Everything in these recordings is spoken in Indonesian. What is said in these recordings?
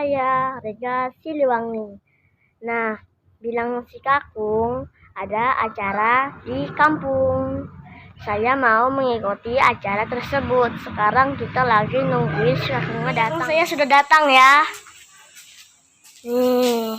saya, Rega Siliwangi. Nah, bilang si Kakung ada acara di kampung. Saya mau mengikuti acara tersebut. Sekarang kita lagi nungguin si Kakungnya datang. Saya sudah datang ya. Nih,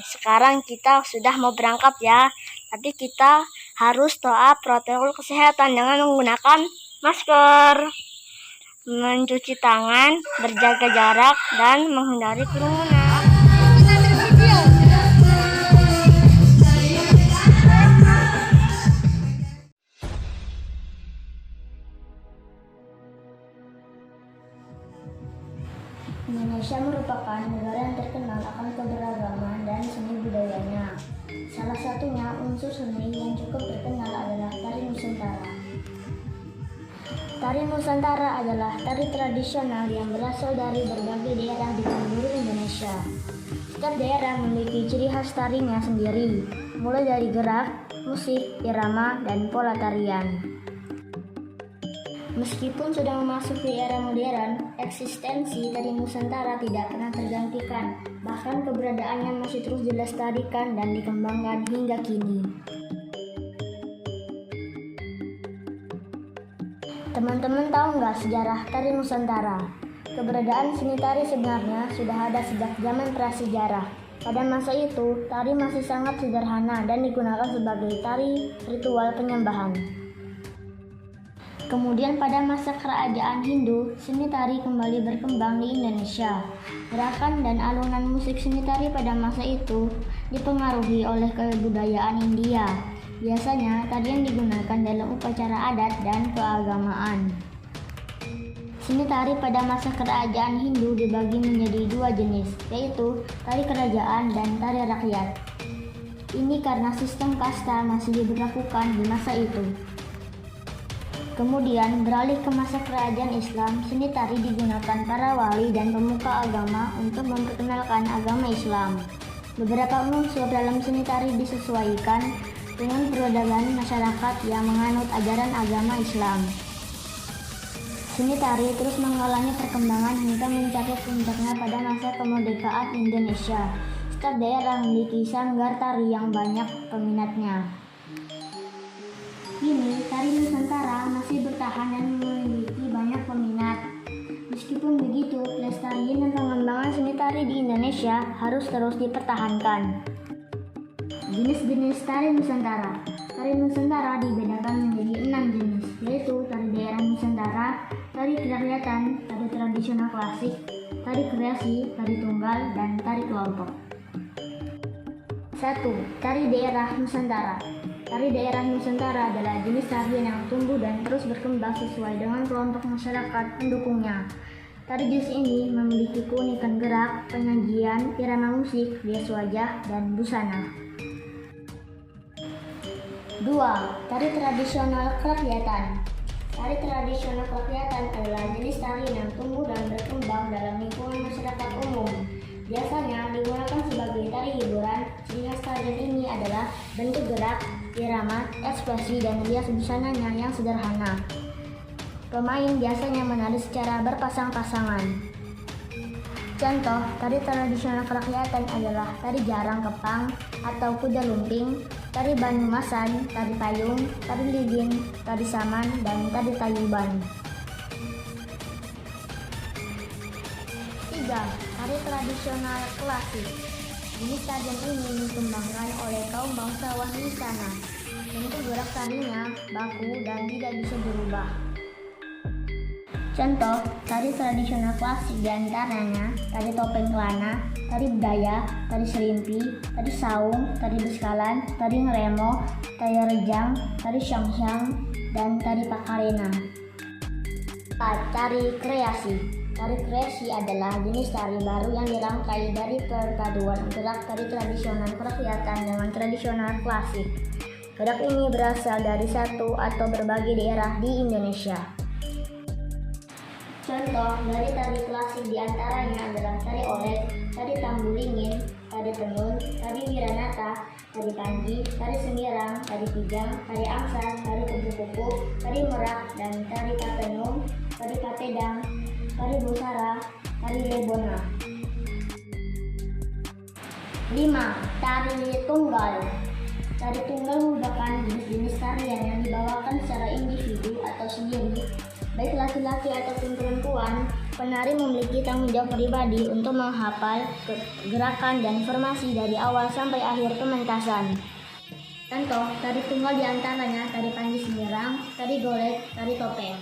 sekarang kita sudah mau berangkat ya. Tapi kita harus taat protokol kesehatan dengan menggunakan masker, mencuci tangan, berjaga jarak, dan menghindari kerumunan. Indonesia merupakan negara yang terkenal akan keberagaman dan seni budayanya. Salah satunya unsur seni yang cukup terkenal adalah tari Nusantara. Tari Nusantara adalah tari tradisional yang berasal dari berbagai daerah di seluruh Indonesia. Setiap daerah memiliki ciri khas tarinya sendiri, mulai dari gerak, musik, irama, dan pola tarian. Meskipun sudah memasuki era modern, eksistensi tari Nusantara tidak pernah tergantikan. Bahkan keberadaannya masih terus dilestarikan dan dikembangkan hingga kini. Teman-teman tahu nggak sejarah tari Nusantara? Keberadaan seni tari sebenarnya sudah ada sejak zaman prasejarah. Pada masa itu, tari masih sangat sederhana dan digunakan sebagai tari ritual penyembahan. Kemudian pada masa kerajaan Hindu, seni tari kembali berkembang di Indonesia. Gerakan dan alunan musik seni tari pada masa itu dipengaruhi oleh kebudayaan India. Biasanya tari yang digunakan dalam upacara adat dan keagamaan. Seni tari pada masa kerajaan Hindu dibagi menjadi dua jenis, yaitu tari kerajaan dan tari rakyat. Ini karena sistem kasta masih diberlakukan di masa itu. Kemudian beralih ke masa kerajaan Islam, seni tari digunakan para wali dan pemuka agama untuk memperkenalkan agama Islam. Beberapa unsur dalam seni tari disesuaikan dengan peradaban masyarakat yang menganut ajaran agama Islam. Seni tari terus mengalami perkembangan hingga mencapai puncaknya pada masa kemerdekaan Indonesia. Setiap daerah memiliki sanggar tari yang banyak peminatnya. Kini, tari Nusantara masih bertahan dan memiliki banyak peminat. Meskipun begitu, pelestarian dan pengembangan seni tari di Indonesia harus terus dipertahankan. Jenis-jenis tari Nusantara. Tari Nusantara dibedakan menjadi 6 jenis, yaitu tari daerah Nusantara, tari kerakyatan, tari tradisional klasik, tari kreasi, tari tunggal, dan tari kelompok. 1. Tari daerah Nusantara. Tari daerah Nusantara adalah jenis tarian yang tumbuh dan terus berkembang sesuai dengan kelompok masyarakat pendukungnya. Tari jenis ini memiliki keunikan gerak, penyajian, irama musik, rias wajah, dan busana. 2. Tari tradisional kerakyatan. Tari tradisional kerakyatan adalah jenis tari yang tumbuh dan berkembang dalam lingkungan masyarakat umum. Biasanya digunakan sebagai tari hiburan. Ciri khas tarian ini adalah bentuk gerak, irama, ekspresi, dan rias busananya yang sederhana. Pemain biasanya menari secara berpasang-pasangan. Contoh, tari tradisional kerakyatan adalah tari jarang kepang atau kuda lumping, tari Banyumasan, tari payung, tari lilin, tari saman, dan tari tayuban. 3. Tari tradisional klasik. Jenis tarian ini dikembangkan oleh kaum bangsawan di sana. Bentuk gerak tarinya baku dan tidak bisa berubah. Contoh, tari tradisional klasik diantaranya tari topeng kelana, tari bedaya, tari serimpi, tari saung, tari beskalan, tari ngeremo, tari rejang, tari syangsyang, dan tari pakarena. 4. Tari kreasi. Tari kreasi adalah jenis tari baru yang dirangkai dari perpaduan gerak tari tradisional kerakyatan dengan tradisional klasik. Gerak ini berasal dari satu atau berbagai daerah di Indonesia. Contoh dari tari klasik diantaranya adalah tari olek, tari tambulingin, tari tenun, tari wiranata, tari panji, tari semirang, tari pijang, tari angsar, tari kupu-kupu, tari merak, dan tari patenung, tari patedang, tari busara, Tari Lebona. 5. Tari tunggal. Tari tunggal merupakan jenis tarian yang dibawakan secara individu atau sendiri, baik laki-laki ataupun perempuan. Penari memiliki tanggung jawab pribadi untuk menghafal gerakan dan formasi dari awal sampai akhir pementasan. Contoh tari tunggal diantaranya tari Panji Senggerang, tari golek, tari topeng.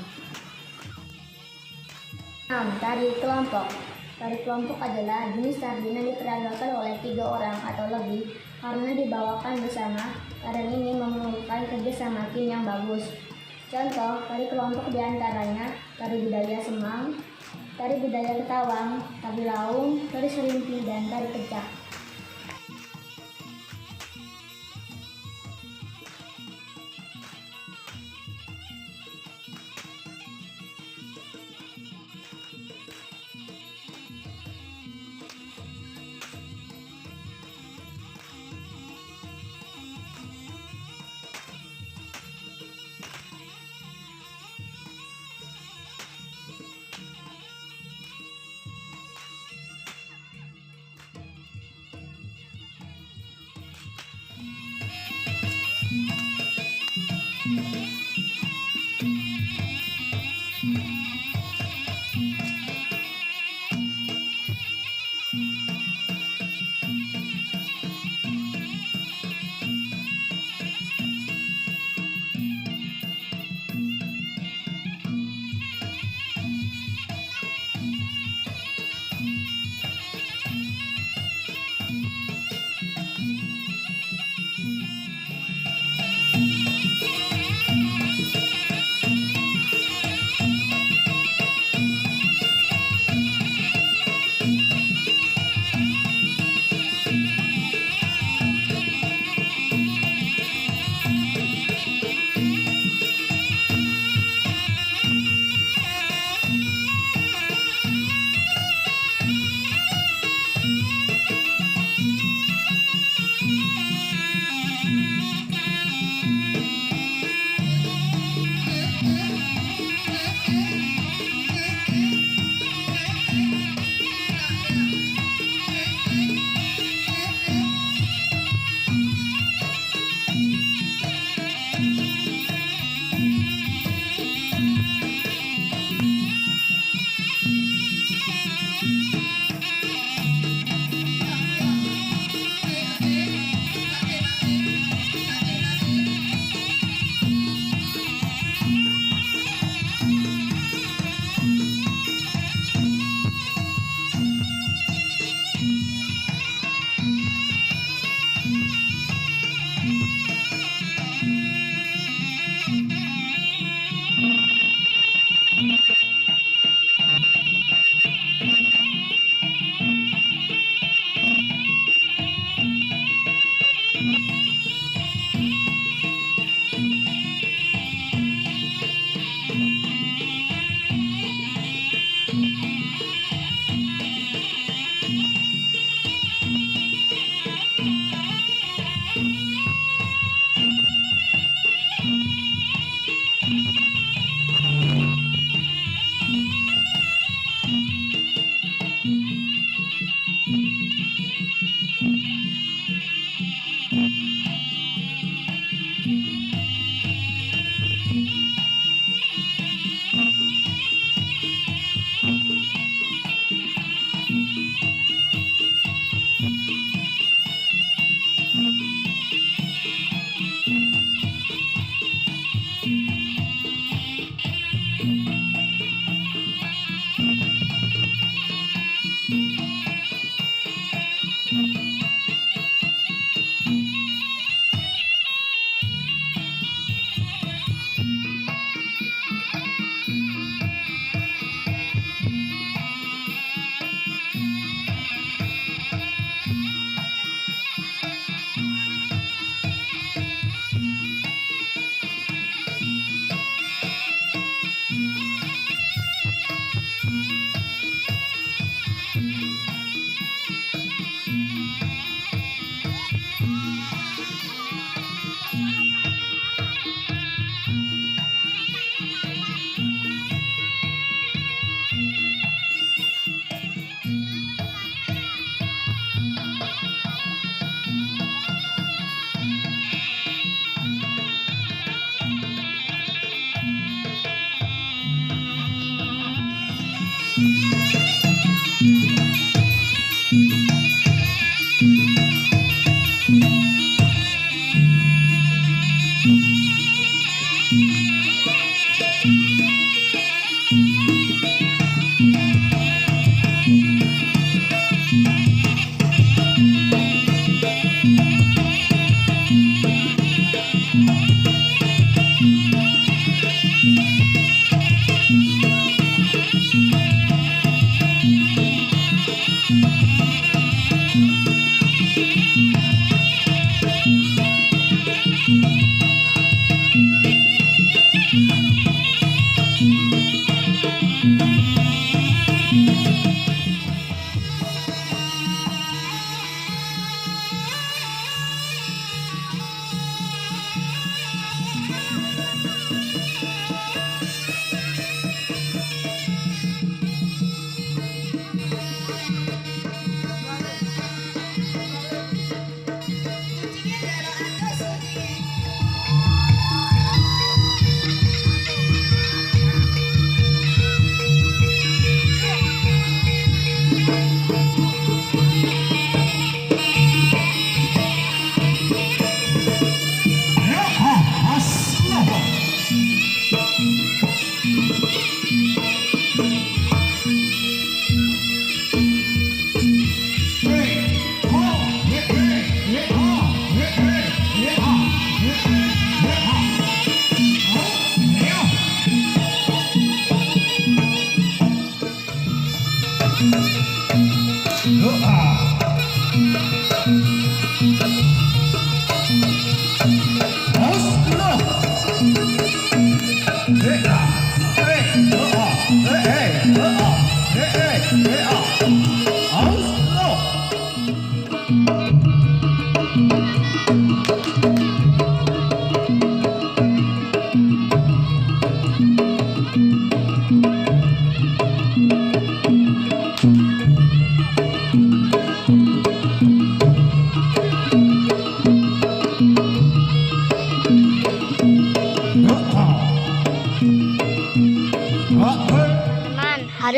6. Tari kelompok. Tari kelompok adalah jenis tari yang diperagakan oleh 3 orang atau lebih karena dibawakan bersama. Tarian ini memerlukan kerjasama tim yang bagus. Contoh tari kelompok diantaranya tari budaya Semang, tari budaya Ketawang, tari Laung, tari Serimpi, dan tari Kecak.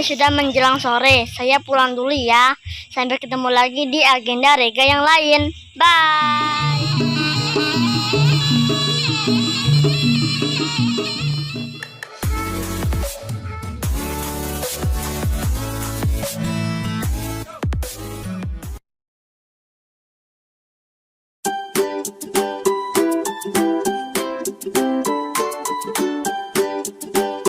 Ini sudah menjelang sore. Saya pulang dulu ya. Sampai ketemu lagi di agenda Rega yang lain. Bye.